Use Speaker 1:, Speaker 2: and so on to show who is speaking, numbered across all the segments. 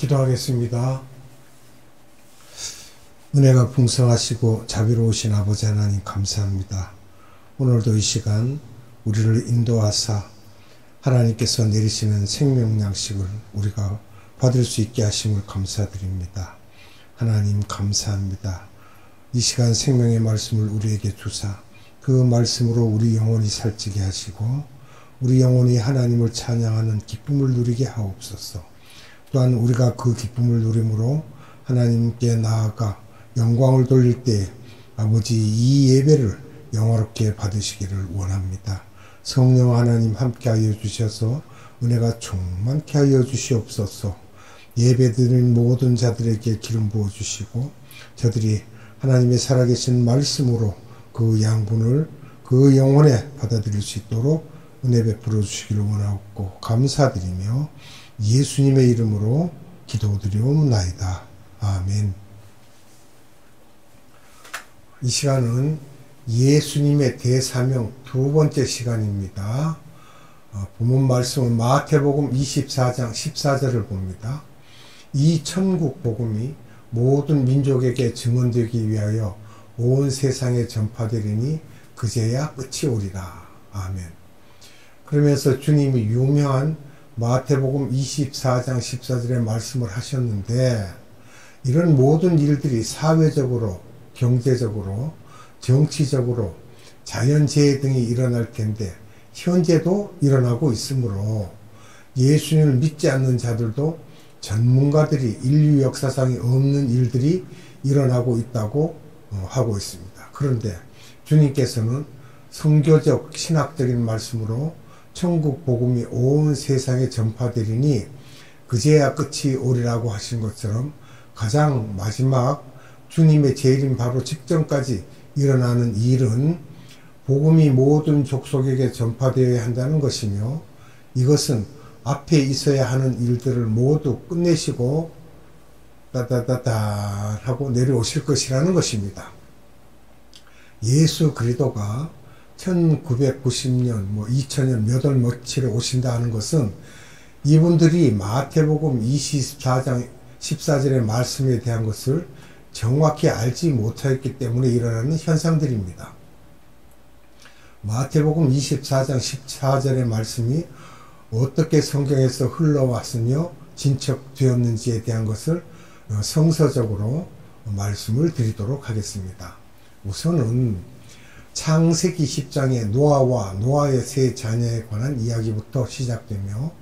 Speaker 1: 기도하겠습니다. 은혜가 풍성하시고 자비로우신 아버지 하나님 감사합니다. 오늘도 이 시간 우리를 인도하사 하나님께서 내리시는 생명 양식을 우리가 받을 수 있게 하심을 감사드립니다. 하나님 감사합니다. 이 시간 생명의 말씀을 우리에게 주사 그 말씀으로 우리 영혼이 살찌게 하시고 우리 영혼이 하나님을 찬양하는 기쁨을 누리게 하옵소서. 또한 우리가 그 기쁨을 누림으로 하나님께 나아가 영광을 돌릴 때 아버지 이 예배를 영화롭게 받으시기를 원합니다. 성령 하나님 함께하여 주셔서 은혜가 충만케 하여 주시옵소서. 예배드린 모든 자들에게 기름 부어주시고 저들이 하나님의 살아계신 말씀으로 그 양분을 그 영혼에 받아들일 수 있도록 은혜 베풀어 주시기를 원하고 감사드리며 예수님의 이름으로 기도드리옵나이다. 아멘. 이 시간은 예수님의 대사명 두 번째 시간입니다. 본문 말씀은 마태복음 24장 14절을 봅니다. 이 천국 복음이 모든 민족에게 증언되기 위하여 온 세상에 전파되리니 그제야 끝이 오리라. 아멘. 그러면서 주님이 유명한 마태복음 24장 14절의 말씀을 하셨는데 이런 모든 일들이 사회적으로, 경제적으로, 정치적으로, 자연재해 등이 일어날 텐데 현재도 일어나고 있으므로 예수님을 믿지 않는 자들도 전문가들이 인류 역사상에 없는 일들이 일어나고 있다고 하고 있습니다. 그런데 주님께서는 성교적, 신학적인 말씀으로 천국 복음이 온 세상에 전파되리니 그제야 끝이 오리라고 하신 것처럼 가장 마지막 주님의 재림 바로 직전까지 일어나는 일은 복음이 모든 족속에게 전파되어야 한다는 것이며 이것은 앞에 있어야 하는 일들을 모두 끝내시고 따다다다 하고 내려오실 것이라는 것입니다. 예수 그리스도가 1990년, 2000년 몇 월 며칠에 오신다 하는 것은 이분들이 마태복음 24장 14절의 말씀에 대한 것을 정확히 알지 못하였기 때문에 일어나는 현상들입니다. 마태복음 24장 14절의 말씀이 어떻게 성경에서 흘러왔으며 진척되었는지에 대한 것을 성서적으로 말씀을 드리도록 하겠습니다. 우선은 창세기 10장의 노아와 노아의 세 자녀에 관한 이야기부터 시작되며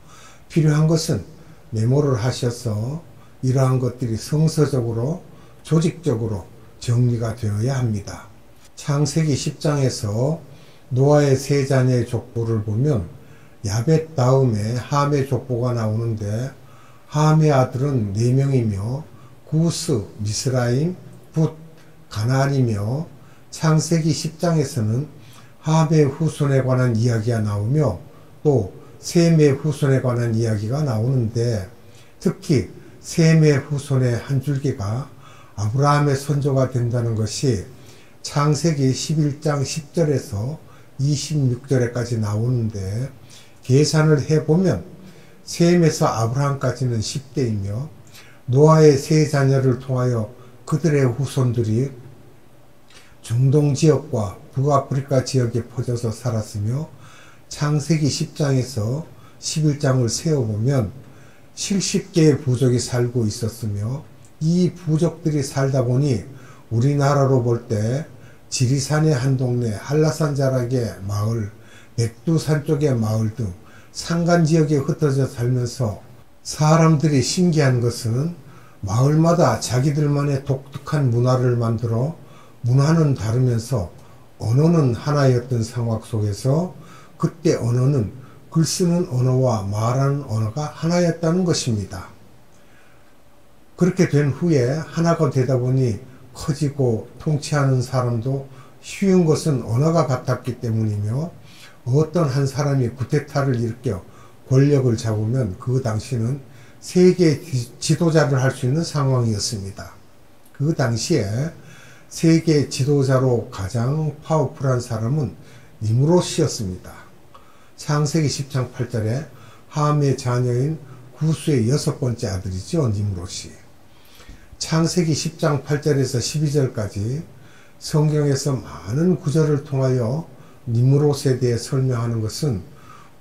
Speaker 1: 필요한 것은 메모를 하셔서 이러한 것들이 성서적으로 조직적으로 정리가 되어야 합니다. 창세기 10장에서 노아의 세 자녀의 족보를 보면 야벳 다음에 함의 족보가 나오는데 함의 아들은 4명이며 구스, 미스라임, 붓, 가나안이며 창세기 10장에서는 함의 후손에 관한 이야기가 나오며 또 셈의 후손에 관한 이야기가 나오는데 특히 셈의 후손의 한 줄기가 아브라함의 선조가 된다는 것이 창세기 11장 10절에서 26절에까지 나오는데 계산을 해보면 셈에서 아브라함까지는 10대이며 노아의 세 자녀를 통하여 그들의 후손들이 중동 지역과 북아프리카 지역에 퍼져서 살았으며 창세기 10장에서 11장을 세어보면 70개의 부족이 살고 있었으며 이 부족들이 살다 보니 우리나라로 볼 때 지리산의 한 동네, 한라산 자락의 마을, 백두산 쪽의 마을 등 산간 지역에 흩어져 살면서 사람들이 신기한 것은 마을마다 자기들만의 독특한 문화를 만들어 문화는 다르면서 언어는 하나였던 상황 속에서 그때 언어는 글 쓰는 언어와 말하는 언어가 하나였다는 것입니다. 그렇게 된 후에 하나가 되다 보니 커지고 통치하는 사람도 쉬운 것은 언어가 같았기 때문이며 어떤 한 사람이 쿠데타를 일으켜 권력을 잡으면 그 당시는 세계 지도자를 할 수 있는 상황이었습니다. 그 당시에 세계 지도자로 가장 파워풀한 사람은 니므롯이었습니다. 창세기 10장 8절에 함의 자녀인 구스의 6번째 아들이죠. 니므롯이. 창세기 10장 8절에서 12절까지 성경에서 많은 구절을 통하여 니므롯에 대해 설명하는 것은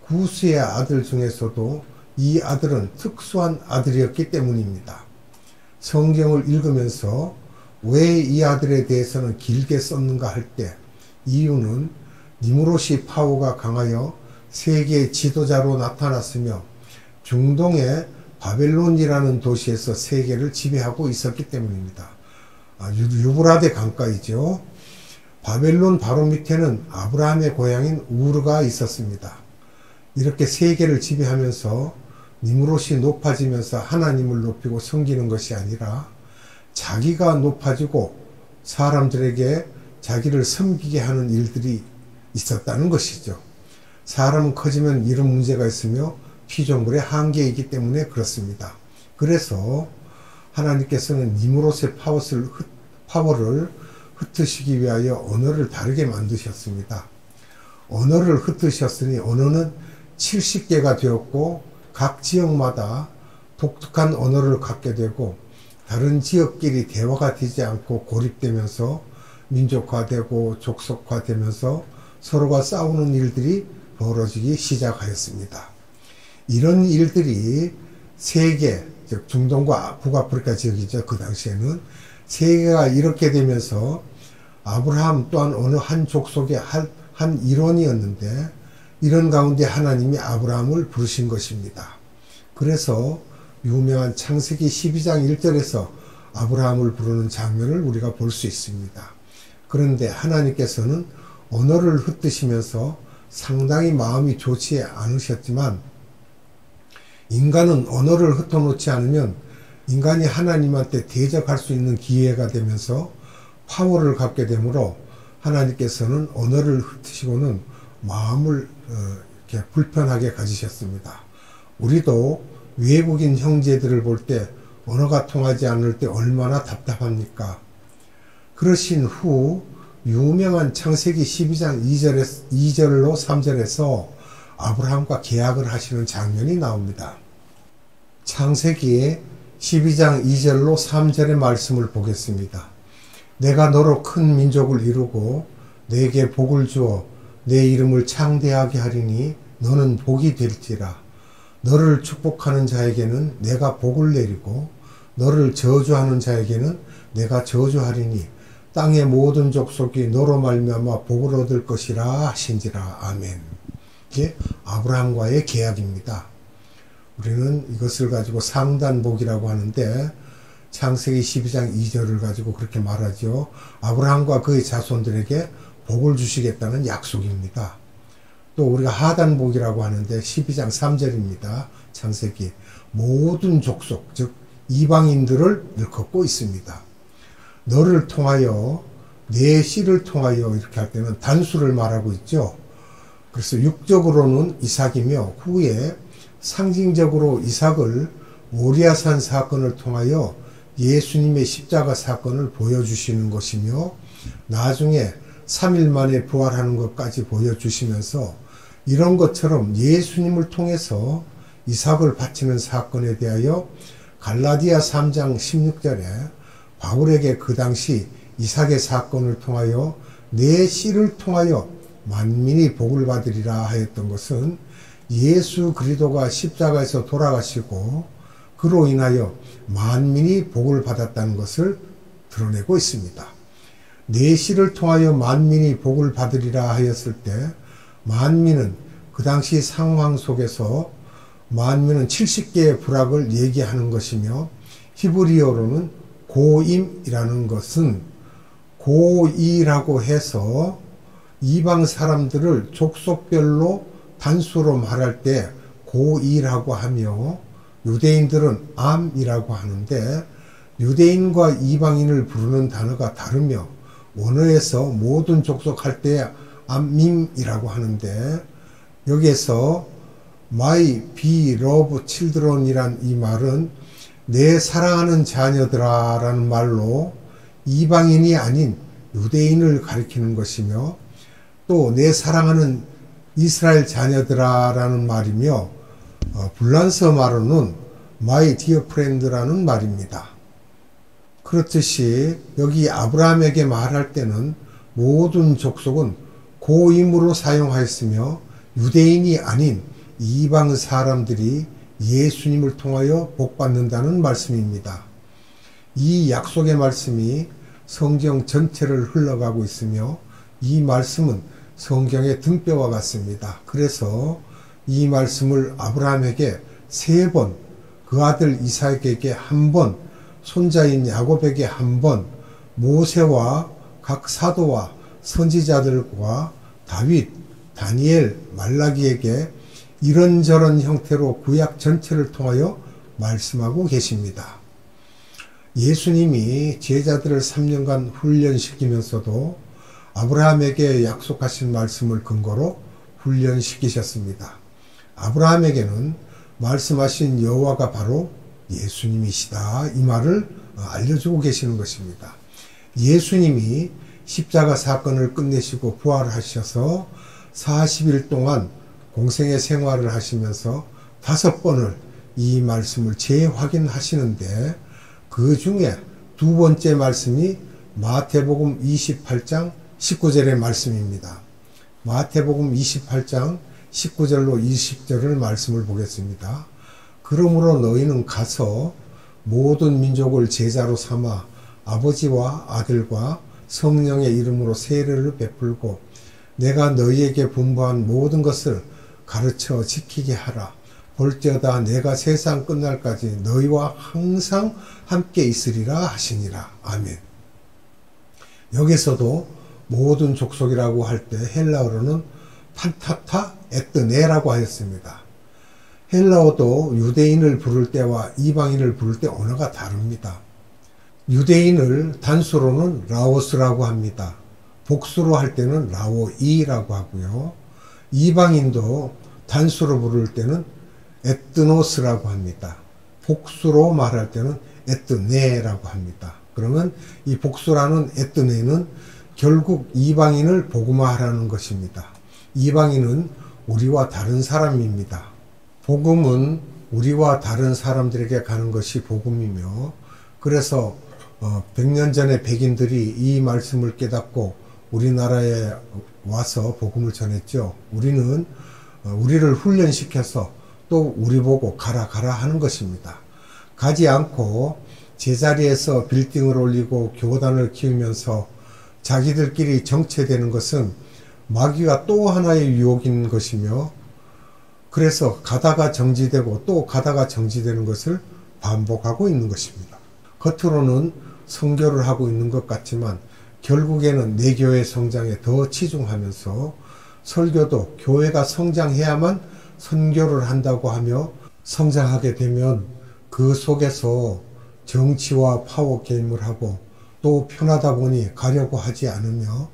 Speaker 1: 구스의 아들 중에서도 이 아들은 특수한 아들이었기 때문입니다. 성경을 읽으면서 왜 이 아들에 대해서는 길게 썼는가 할 때 이유는 니므롯이 파워가 강하여 세계의 지도자로 나타났으며 중동의 바벨론이라는 도시에서 세계를 지배하고 있었기 때문입니다. 유브라데 강가이죠. 바벨론 바로 밑에는 아브라함의 고향인 우르가 있었습니다. 이렇게 세계를 지배하면서 니므롯이 높아지면서 하나님을 높이고 섬기는 것이 아니라 자기가 높아지고 사람들에게 자기를 섬기게 하는 일들이 있었다는 것이죠. 사람은 커지면 이런 문제가 있으며 피조물의 한계이기 때문에 그렇습니다. 그래서 하나님께서는 니므롯의 파워를 흩으시기 위하여 언어를 다르게 만드셨습니다. 언어를 흩으셨으니 언어는 70개가 되었고 각 지역마다 독특한 언어를 갖게 되고 다른 지역끼리 대화가 되지 않고 고립되면서 민족화되고 족속화되면서 서로가 싸우는 일들이 벌어지기 시작하였습니다. 이런 일들이 세계, 즉 중동과 북아프리카 지역이죠. 그 당시에는 세계가 이렇게 되면서 아브라함 또한 어느 한 족속의 한 일원이었는데 이런 가운데 하나님이 아브라함을 부르신 것입니다. 그래서 유명한 창세기 12장 1절에서 아브라함을 부르는 장면을 우리가 볼 수 있습니다. 그런데 하나님께서는 언어를 흩으시면서 상당히 마음이 좋지 않으셨지만 인간은 언어를 흩어놓지 않으면 인간이 하나님한테 대적할 수 있는 기회가 되면서 파워를 갖게 되므로 하나님께서는 언어를 흩으시고는 마음을 이렇게 불편하게 가지셨습니다. 우리도 외국인 형제들을 볼 때 언어가 통하지 않을 때 얼마나 답답합니까? 그러신 후 유명한 창세기 12장 2절로 3절에서 아브라함과 계약을 하시는 장면이 나옵니다. 창세기 12장 2절로 3절의 말씀을 보겠습니다. 내가 너로 큰 민족을 이루고 내게 복을 주어 내 이름을 창대하게 하리니 너는 복이 될지라. 너를 축복하는 자에게는 내가 복을 내리고 너를 저주하는 자에게는 내가 저주하리니 땅의 모든 족속이 너로 말미암아 복을 얻을 것이라 하신지라. 아멘. 이게 아브라함과의 계약입니다. 우리는 이것을 가지고 상단복이라고 하는데 창세기 12장 2절을 가지고 그렇게 말하죠. 아브라함과 그의 자손들에게 복을 주시겠다는 약속입니다. 또 우리가 하단복이라고 하는데 12장 3절입니다. 창세기 모든 족속 즉 이방인들을 일컫고 있습니다. 너를 통하여 내 씨를 통하여 이렇게 할 때는 단수를 말하고 있죠. 그래서 육적으로는 이삭이며 후에 상징적으로 이삭을 모리아산 사건을 통하여 예수님의 십자가 사건을 보여주시는 것이며 나중에 3일 만에 부활하는 것까지 보여주시면서 이런 것처럼 예수님을 통해서 이삭을 바치는 사건에 대하여 갈라디아 3장 16절에 바울에게 그 당시 이삭의 사건을 통하여 내 씨를 통하여 만민이 복을 받으리라 하였던 것은 예수 그리스도가 십자가에서 돌아가시고 그로 인하여 만민이 복을 받았다는 것을 드러내고 있습니다. 내 씨를 통하여 만민이 복을 받으리라 하였을 때 만민은 그 당시 상황 속에서 만민은 70개의 부락을 얘기하는 것이며 히브리어로는 고임이라는 것은 고이라고 해서 이방 사람들을 족속별로 단수로 말할 때 고이라고 하며 유대인들은 암이라고 하는데 유대인과 이방인을 부르는 단어가 다르며 원어에서 모든 족속 할 때 암밈이라고 하는데 여기에서 My beloved children이란 이 말은 내 사랑하는 자녀들아 라는 말로 이방인이 아닌 유대인을 가리키는 것이며 또 내 사랑하는 이스라엘 자녀들아 라는 말이며 불란서 말로는 my dear friend라는 말입니다. 그렇듯이 여기 아브라함에게 말할 때는 모든 족속은 고임으로 사용하였으며 유대인이 아닌 이방 사람들이 예수님을 통하여 복받는다는 말씀입니다. 이 약속의 말씀이 성경 전체를 흘러가고 있으며 이 말씀은 성경의 등뼈와 같습니다. 그래서 이 말씀을 아브라함에게 3번, 그 아들 이삭에게 1번, 손자인 야곱에게 1번, 모세와 각 사도와 선지자들과 다윗, 다니엘, 말라기에게 이런저런 형태로 구약 전체를 통하여 말씀하고 계십니다. 예수님이 제자들을 3년간 훈련시키면서도 아브라함에게 약속하신 말씀을 근거로 훈련시키셨습니다. 아브라함에게는 말씀하신 여호와가 바로 예수님이시다, 이 말을 알려주고 계시는 것입니다. 예수님이 십자가 사건을 끝내시고 부활하셔서 40일 동안 공생의 생활을 하시면서 5번을 이 말씀을 재확인하시는데 그 중에 2번째 말씀이 마태복음 28장 19절의 말씀입니다. 마태복음 28장 19절로 20절을 말씀을 보겠습니다. 그러므로 너희는 가서 모든 민족을 제자로 삼아 아버지와 아들과 성령의 이름으로 세례를 베풀고 내가 너희에게 분부한 모든 것을 가르쳐 지키게 하라. 볼지어다 내가 세상 끝날까지 너희와 항상 함께 있으리라 하시니라. 아멘. 여기서도 모든 족속이라고 할 때 헬라어로는 판타타 에뜨네라고 하였습니다. 헬라어도 유대인을 부를 때와 이방인을 부를 때 언어가 다릅니다. 유대인을 단수로는 라오스라고 합니다. 복수로 할 때는 라오이라고 하고요. 이방인도 단수로 부를 때는 에뜨노스라고 합니다. 복수로 말할 때는 에뜨네라고 합니다. 그러면 이 복수라는 에뜨네는 결국 이방인을 복음화하라는 것입니다. 이방인은 우리와 다른 사람입니다. 복음은 우리와 다른 사람들에게 가는 것이 복음이며, 그래서 100년 전에 백인들이 이 말씀을 깨닫고 우리나라에 와서 복음을 전했죠. 우리는 우리를 훈련시켜서 또 우리 보고 가라 가라 하는 것입니다. 가지 않고 제자리에서 빌딩을 올리고 교단을 키우면서 자기들끼리 정체되는 것은 마귀가 또 하나의 유혹인 것이며, 그래서 가다가 정지되고 또 가다가 정지되는 것을 반복하고 있는 것입니다. 겉으로는 선교를 하고 있는 것 같지만 결국에는 내 교회 성장에 더 치중하면서 설교도 교회가 성장해야만 선교를 한다고 하며 성장하게 되면 그 속에서 정치와 파워 게임을 하고 또 편하다 보니 가려고 하지 않으며,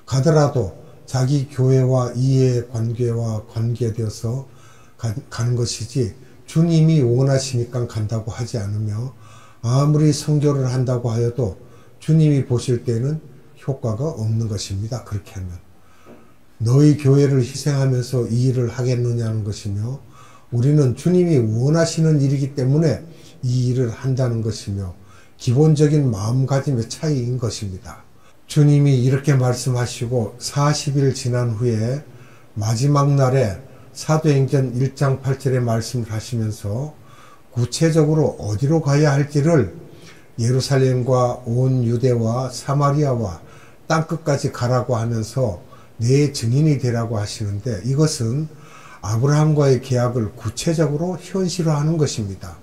Speaker 1: 가더라도 자기 교회와 이해 관계와 관계되어서 가는 것이지 주님이 원하시니까 간다고 하지 않으며, 아무리 선교를 한다고 하여도 주님이 보실 때는 효과가 없는 것입니다. 그렇게 하면 너희 교회를 희생하면서 이 일을 하겠느냐는 것이며, 우리는 주님이 원하시는 일이기 때문에 이 일을 한다는 것이며 기본적인 마음가짐의 차이인 것입니다. 주님이 이렇게 말씀하시고 40일 지난 후에 마지막 날에 사도행전 1장 8절에 말씀을 하시면서 구체적으로 어디로 가야 할지를 예루살렘과 온 유대와 사마리아와 땅끝까지 가라고 하면서 내 증인이 되라고 하시는데, 이것은 아브라함과의 계약을 구체적으로 현실화하는 것입니다.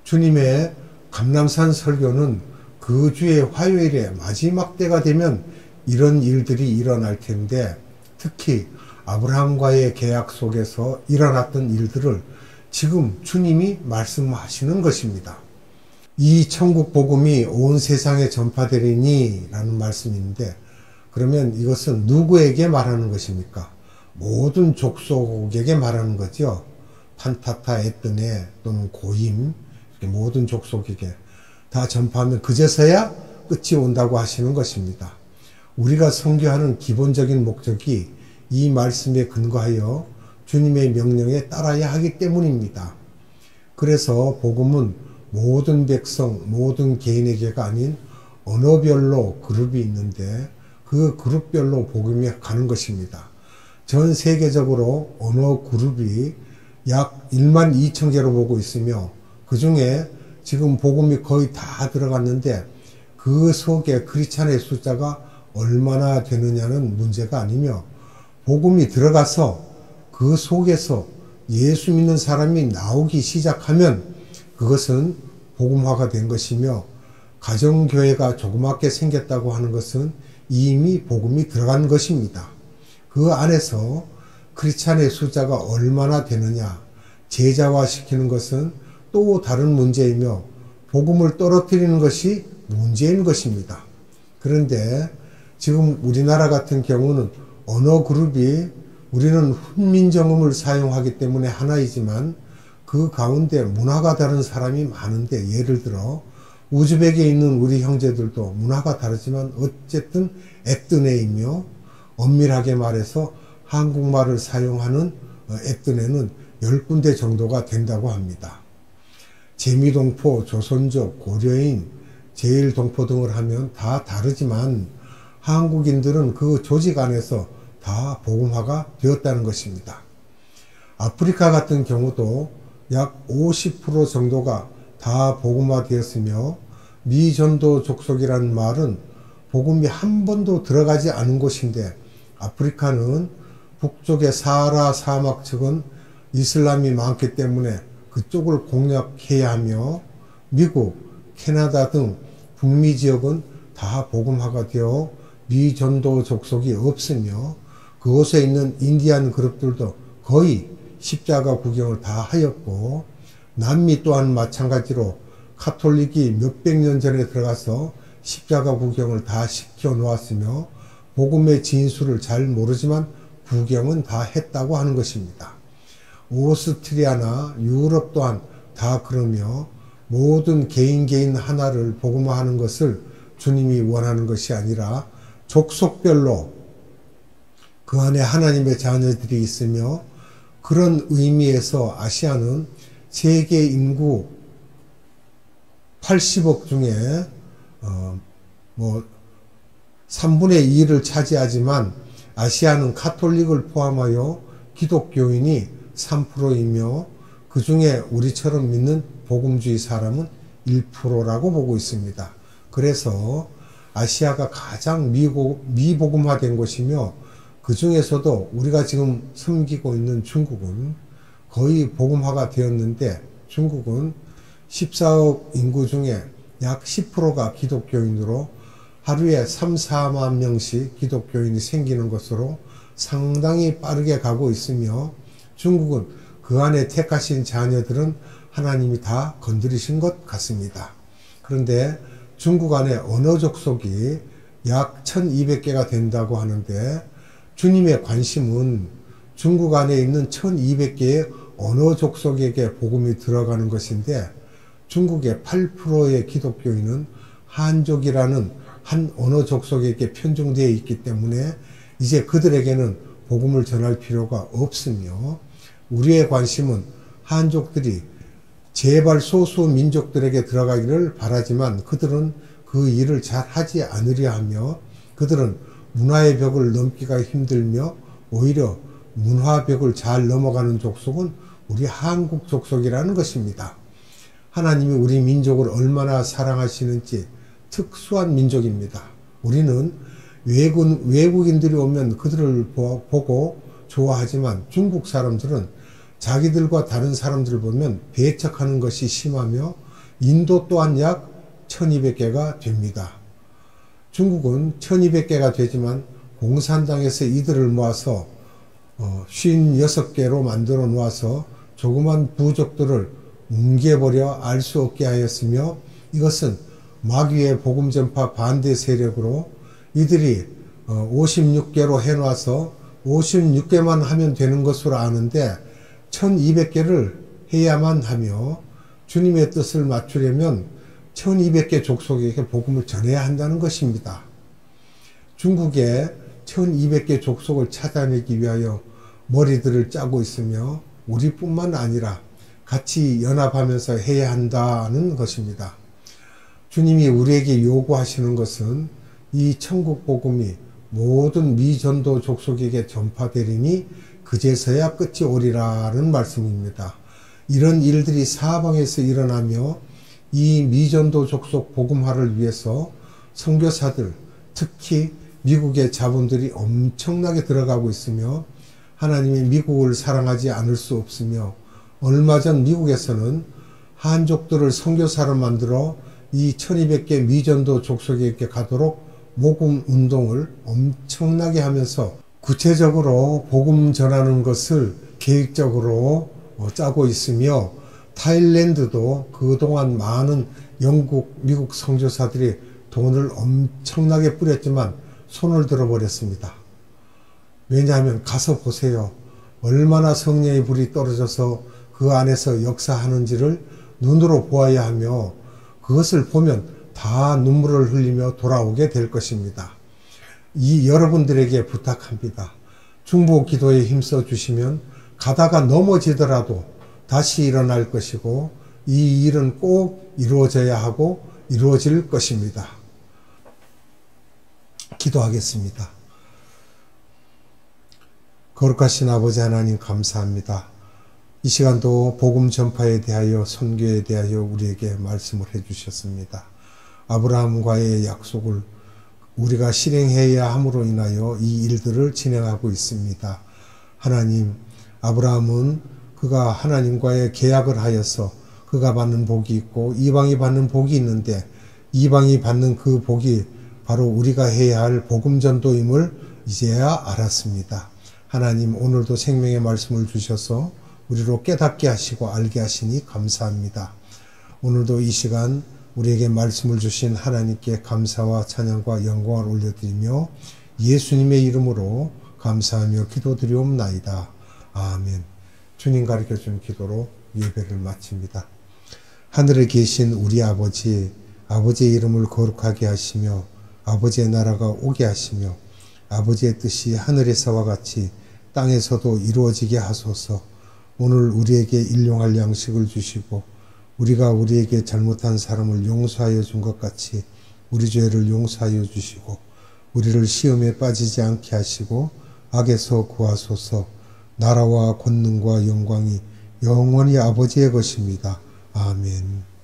Speaker 1: 주님의 감람산 설교는 그 주의 화요일에 마지막 때가 되면 이런 일들이 일어날 텐데, 특히 아브라함과의 계약 속에서 일어났던 일들을 지금 주님이 말씀하시는 것입니다. 이 천국 복음이 온 세상에 전파되리니 라는 말씀인데, 그러면 이것은 누구에게 말하는 것입니까? 모든 족속에게 말하는 거죠. 판타타 에뜨네 또는 고임, 이렇게 모든 족속에게 다 전파하면 그제서야 끝이 온다고 하시는 것입니다. 우리가 선교하는 기본적인 목적이 이 말씀에 근거하여 주님의 명령에 따라야 하기 때문입니다. 그래서 복음은 모든 백성, 모든 개인에게가 아닌 언어별로 그룹이 있는데 그 그룹별로 복음이 가는 것입니다. 전 세계적으로 언어 그룹이 약 1만 2천 개로 보고 있으며 그 중에 지금 복음이 거의 다 들어갔는데 그 속에 크리스찬의 숫자가 얼마나 되느냐는 문제가 아니며 복음이 들어가서 그 속에서 예수 믿는 사람이 나오기 시작하면 그것은 복음화가 된 것이며 가정교회가 조그맣게 생겼다고 하는 것은 이미 복음이 들어간 것입니다. 그 안에서 크리스찬의 숫자가 얼마나 되느냐 제자화시키는 것은 또 다른 문제이며 복음을 떨어뜨리는 것이 문제인 것입니다. 그런데 지금 우리나라 같은 경우는 언어 그룹이 우리는 훈민정음을 사용하기 때문에 하나이지만 그 가운데 문화가 다른 사람이 많은데 예를 들어 우즈벡에 있는 우리 형제들도 문화가 다르지만 어쨌든 에뜨네이며 엄밀하게 말해서 한국말을 사용하는 에뜨네는 10군데 정도가 된다고 합니다. 재미동포, 조선족, 고려인, 제일동포 등을 하면 다 다르지만 한국인들은 그 조직 안에서 다 복음화가 되었다는 것입니다. 아프리카 같은 경우도 약 50% 정도가 다 복음화되었으며 미전도 족속이라는 말은 복음이 한 번도 들어가지 않은 곳인데 아프리카는 북쪽의 사하라 사막 측은 이슬람이 많기 때문에 그쪽을 공략해야 하며 미국, 캐나다 등 북미 지역은 다 복음화가 되어 미전도 족속이 없으며 그곳에 있는 인디안 그룹들도 거의 십자가 구경을 다 하였고 남미 또한 마찬가지로 카톨릭이 몇백 년 전에 들어가서 십자가 구경을 다 시켜 놓았으며 복음의 진수를 잘 모르지만 구경은 다 했다고 하는 것입니다. 오스트리아나 유럽 또한 다 그러며 모든 개인 하나를 복음화하는 것을 주님이 원하는 것이 아니라 족속별로 그 안에 하나님의 자녀들이 있으며 그런 의미에서 아시아는 세계 인구 80억 중에 3분의 2를 차지하지만 아시아는 카톨릭을 포함하여 기독교인이 3%이며 그 중에 우리처럼 믿는 복음주의 사람은 1%라고 보고 있습니다. 그래서 아시아가 가장 미복음화된 곳이며 그 중에서도 우리가 지금 섬기고 있는 중국은 거의 복음화가 되었는데 중국은 14억 인구 중에 약 10%가 기독교인으로 하루에 3, 4만 명씩 기독교인이 생기는 것으로 상당히 빠르게 가고 있으며 중국은 그 안에 택하신 자녀들은 하나님이 다 건드리신 것 같습니다. 그런데 중국 안에 언어 족속이 약 1200개가 된다고 하는데 주님의 관심은 중국 안에 있는 1200개의 언어 족속에게 복음이 들어가는 것인데 중국의 8%의 기독교인은 한족이라는 한 언어 족속에게 편중되어 있기 때문에 이제 그들에게는 복음을 전할 필요가 없으며 우리의 관심은 한족들이 제발 소수 민족들에게 들어가기를 바라지만 그들은 그 일을 잘 하지 않으려 하며 그들은 문화의 벽을 넘기가 힘들며 오히려 문화벽을 잘 넘어가는 족속은 우리 한국 족속이라는 것입니다. 하나님이 우리 민족을 얼마나 사랑하시는지 특수한 민족입니다. 우리는 외국인들이 오면 그들을 보고 좋아하지만 중국 사람들은 자기들과 다른 사람들을 보면 배척하는 것이 심하며 인도 또한 약 1200개가 됩니다. 중국은 1200개가 되지만 공산당에서 이들을 모아서 56개로 만들어 놓아서 조그만 부족들을 뭉개버려 알 수 없게 하였으며 이것은 마귀의 복음 전파 반대 세력으로 이들이 56개로 해놔서 56개만 하면 되는 것으로 아는데 1200개를 해야만 하며 주님의 뜻을 맞추려면 1200개 족속에게 복음을 전해야 한다는 것입니다. 중국의 1200개 족속을 찾아내기 위하여 머리들을 짜고 있으며 우리뿐만 아니라 같이 연합하면서 해야 한다는 것입니다. 주님이 우리에게 요구하시는 것은 이 천국 복음이 모든 미전도 족속에게 전파되리니 그제서야 끝이 오리라는 말씀입니다. 이런 일들이 사방에서 일어나며 이 미전도 족속 복음화를 위해서 선교사들, 특히 미국의 자본들이 엄청나게 들어가고 있으며 하나님이 미국을 사랑하지 않을 수 없으며 얼마 전 미국에서는 한족들을 선교사로 만들어 이 1200개 미전도 족속에게 가도록 모금 운동을 엄청나게 하면서 구체적으로 복음 전하는 것을 계획적으로 짜고 있으며 타일랜드도 그동안 많은 영국, 미국 선교사들이 돈을 엄청나게 뿌렸지만 손을 들어버렸습니다. 왜냐하면 가서 보세요. 얼마나 성령의 불이 떨어져서 그 안에서 역사하는지를 눈으로 보아야 하며 그것을 보면 다 눈물을 흘리며 돌아오게 될 것입니다. 이 여러분들에게 부탁합니다. 중보 기도에 힘써 주시면 가다가 넘어지더라도 다시 일어날 것이고 이 일은 꼭 이루어져야 하고 이루어질 것입니다. 기도하겠습니다. 거룩하신 아버지 하나님 감사합니다. 이 시간도 복음 전파에 대하여 선교에 대하여 우리에게 말씀을 해주셨습니다. 아브라함과의 약속을 우리가 실행해야 함으로 인하여 이 일들을 진행하고 있습니다. 하나님, 아브라함은 그가 하나님과의 계약을 하여서 그가 받는 복이 있고 이방이 받는 복이 있는데 이방이 받는 그 복이 바로 우리가 해야 할 복음 전도임을 이제야 알았습니다. 하나님, 오늘도 생명의 말씀을 주셔서 우리로 깨닫게 하시고 알게 하시니 감사합니다. 오늘도 이 시간 우리에게 말씀을 주신 하나님께 감사와 찬양과 영광을 올려드리며 예수님의 이름으로 감사하며 기도드리옵나이다. 아멘. 주님 가르쳐준 기도로 예배를 마칩니다. 하늘에 계신 우리 아버지, 아버지의 이름을 거룩하게 하시며 아버지의 나라가 오게 하시며 아버지의 뜻이 하늘에서와 같이 땅에서도 이루어지게 하소서. 오늘 우리에게 일용할 양식을 주시고 우리가 우리에게 잘못한 사람을 용서하여 준 것 같이 우리 죄를 용서하여 주시고 우리를 시험에 빠지지 않게 하시고 악에서 구하소서. 나라와 권능과 영광이 영원히 아버지의 것입니다. 아멘.